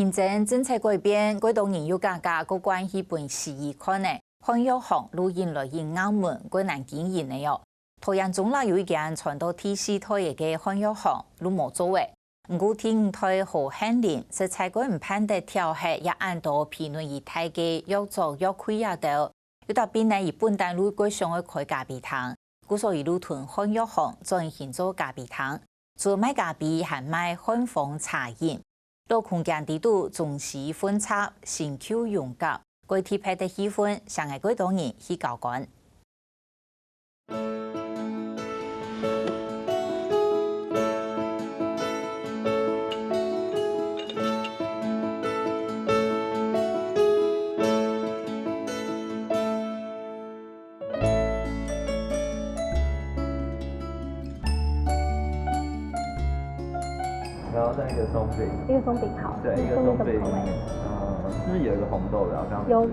现在政策改变，几多年有家家个关系本事宜看呢？汉药行路引来因澳门quite难经营的哟。台湾中啦有一间传到第四台嘅汉药行，路冇做诶。唔过天台好罕见，食材佢唔判得调客，也按到评论以太嘅要做要亏也到。有到边呢？以本单路过上去开咖啡堂，故所以路屯汉药行转型做咖啡堂，做卖咖啡还卖汉方茶饮。落空间地度重视分插，新口用甲，具体拍的气氛，上个几多年去搞管。然后再一个松饼，一个松饼好，对，一个松饼，是不是有一个红豆的？好像有。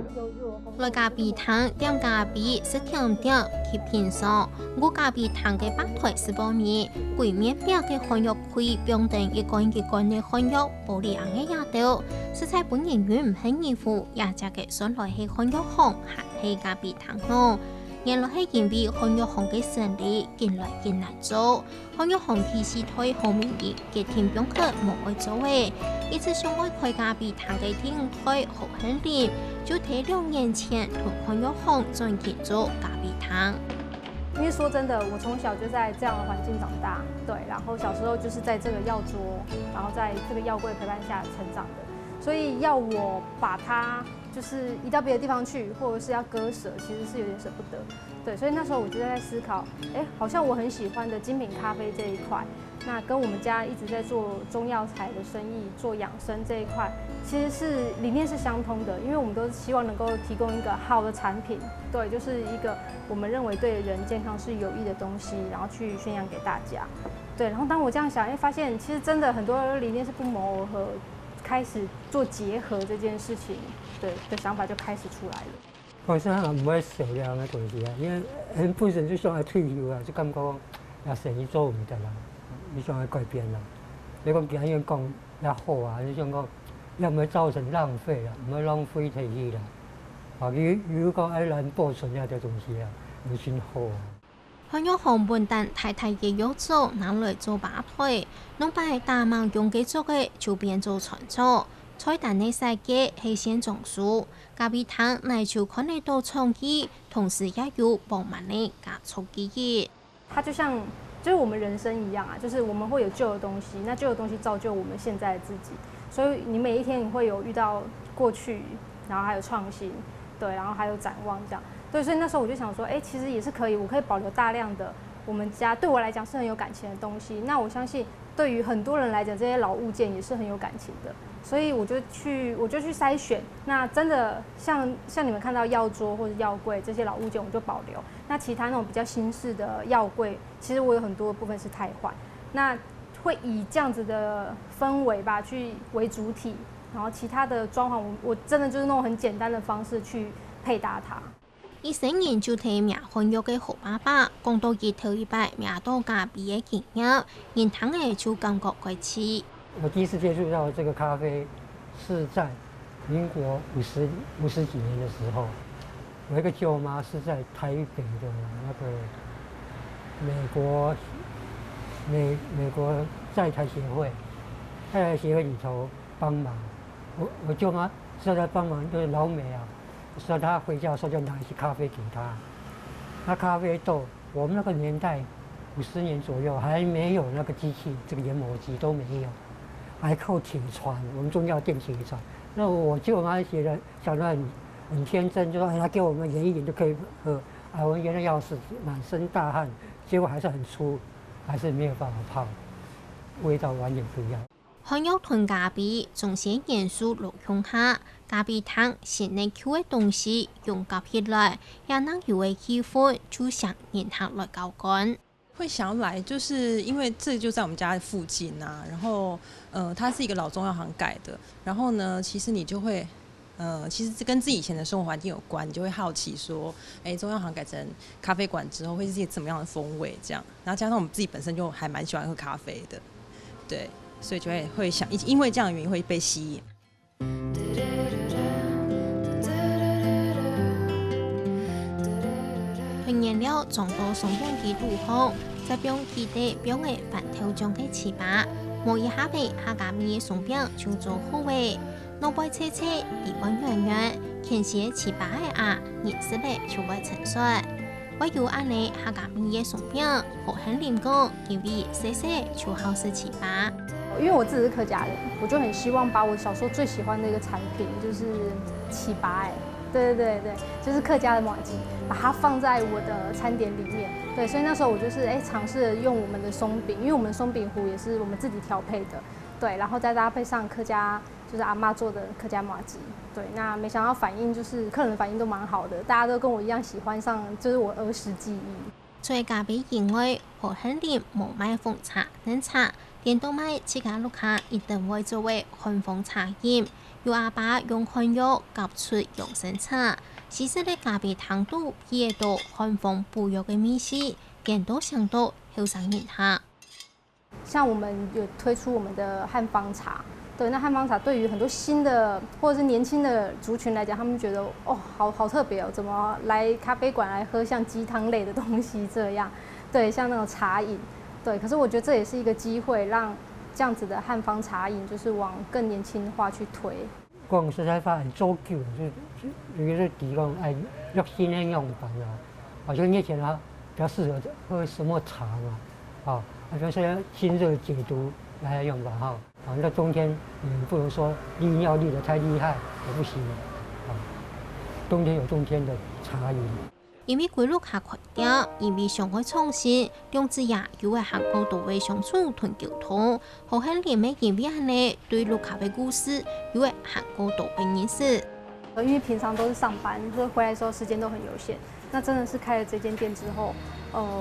来咖啡堂点咖啡是甜点，去品尝。我咖啡堂嘅吧台是包面，柜面表嘅汉药柜标定一罐一罐嘅汉药玻璃硬嘅也到。食材本人员唔很宜乎，也只嘅上来係漢藥行，還係咖啡堂咯。原來係因為漢藥行嘅生意越來越難做，漢藥行第四台後面嘅天邊客冇愛做嘅，一直想愛開咖啡堂嘅天台好很黏，就喺2年前同漢藥行轉型做咖啡堂。因为说真的，我从小就在这样的环境长大，对，然后小时候就是在这个药桌，然后在这个药柜陪伴下成长的，所以要我把它就是移到别的地方去，或者是要割舍，其实是有点舍不得。对，所以那时候我就在思考，好像我很喜欢的精品咖啡这一块，那跟我们家一直在做中药材的生意、做养生这一块，其实是理念是相通的，因为我们都希望能够提供一个好的产品，对，就是一个我们认为对人健康是有益的东西，然后去宣扬给大家。对，然后当我这样想，发现其实真的很多理念是不谋而合，开始做结合这件事情，对的想法就开始出来了。我想也唔会少量嘅代志啊，因为本身就想要退休啊，就感觉也生意做唔得啦，你想要改变啦。你讲别人讲也好啊，你想讲又唔会造成浪费啦，唔会浪费体力啦。啊，如果爱能保存一啲东西啊，會算好啊。漢藥行本單太太嘅藥做拿來做吧台，弄擺大網用嘅做嘅就變做傳做。菜單嘅設計係先種樹，咖啡堂嚟就看得到創意，同時也有飽滿嘅加速記憶。它就像就是我们人生一样啊，就是我们会有旧的东西，那旧的东西造就我们现在的自己，所以你每一天你会有遇到过去，然后还有创新，对，然后还有展望这样，对，所以那时候我就想说，其实也是可以，我可以保留大量的我们家对我来讲是很有感情的东西，那我相信对于很多人来讲，这些老物件也是很有感情的。所以我就去筛选，那真的像你们看到药桌或者药柜这些老物件，我就保留。那其他那种比较新式的药柜，其实我有很多部分是汰换，那会以这样子的氛围吧去为主体，然后其他的装潢我真的就是那种很简单的方式去配搭它。20年就睇名漢藥嘅好爸爸，講到佢頭一擺名到咖啡嘅經驗，人聽嘅就感覺怪奇。我第一次接触到这个咖啡是在民国50几年的时候，我一个舅妈是在台北的那个美国在台协会，在台协会里头帮忙。我舅妈是在帮忙，就是老美啊，说她回家的时候就拿一些咖啡给她。那咖啡豆，我们那个年代50年左右还没有那个机器，这个研磨机都没有。还靠铁传，我们中药店铁传。那我舅妈觉得想得很天真，就说他给我们研一研就可以喝。啊，我研的药是满身大汗，结果还是很粗，还是没有办法泡，味道完全不一样。漢藥囤咖啡，仲寫元素落用下，咖啡湯先嚟 Q 嘅東西用夾起來，也能有嘅氣氛，就想人客來交換。会想要来，就是因为这就在我们家附近啊，然后它是一个老中药行改的，然后呢，其实你就会其实跟自己以前的生活环境有关，你就会好奇说，中药行改成咖啡馆之后会是一个怎么样的风味这样，然后加上我们自己本身就还蛮喜欢喝咖啡的，对，所以就会想因为这样的原因会被吸引。团燃料装到松饼机肚后，再用机底表面反头将嘅糍粑，磨一下皮，下加面嘅松饼就做好味。糯米切切，底温软软，看些糍粑嘅芽，颜色咧就会成熟。我有安尼下加面嘅松饼，好很黏个，因为细细就好食糍粑。因为我自己是客家人，我就很希望把我小时候最喜欢的一个产品，就是糍粑。对，就是客家的麻糬，把它放在我的餐点里面。对，所以那时候我就是尝试用我们的松饼，因为我们松饼糊也是我们自己调配的。对，然后再搭配上客家就是阿嬷做的客家麻糬。对，那没想到反应就是客人的反应都蛮好的，大家都跟我一样喜欢上，就是我儿时记忆。在咖啡以外，好很甜无麦红茶、嫩茶。电动麦自家ลูกค้า一定會作為漢方茶飲，由阿爸用漢藥夾出養生茶，其實咧咖啡糖度也多漢方補藥嘅味思，更多想到後生人他。像我們有推出我們的漢方茶，對，那漢方茶對於很多新的或者是年輕的族群來講，他們覺得哦，好特別哦，怎麼來咖啡館來喝像雞湯類的東西這樣，對，像那種茶飲。对，可是我觉得这也是一个機會，讓這樣子的漢方茶飲就是往更年輕化去推。講實在話，很早舊，就是提供藥新的用法啊。好像以前啊，比較適合喝什麼茶嘛，啊，比如說清熱解毒來用吧，哈。啊，那冬天不能說利尿利得太厲害也不行，啊，冬天有冬天的茶飲。因為規律下擴張，因為上海創新，兩隻也有為韓國多位相處同溝通，好很連美因為安呢對陸咖啡故事有為韓國多位認識。因為平常都是上班，所以回來的時候時間都很有限。那真的是開了這間店之後，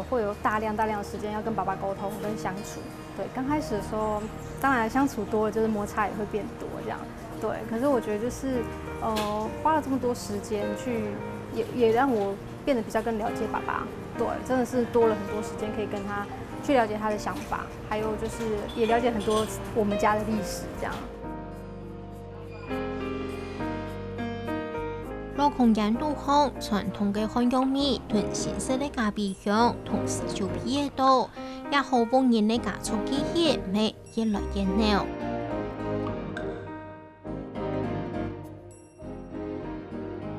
會有大量的時間要跟爸爸溝通跟相處。對，剛開始的時候，當然相處多了，就是摩擦也會變多這樣。對，可是我覺得就是花了這麼多時間去，也讓我變得比較更了解爸爸。對，真的是多了很多時間可以跟他去了解他的想法，還有就是也了解很多我們家的歷史這樣。落空間都好，傳統嘅漢藥味同新式嘅咖啡香，同時就變多，也好逢人嘅家族記憶，味越來越濃。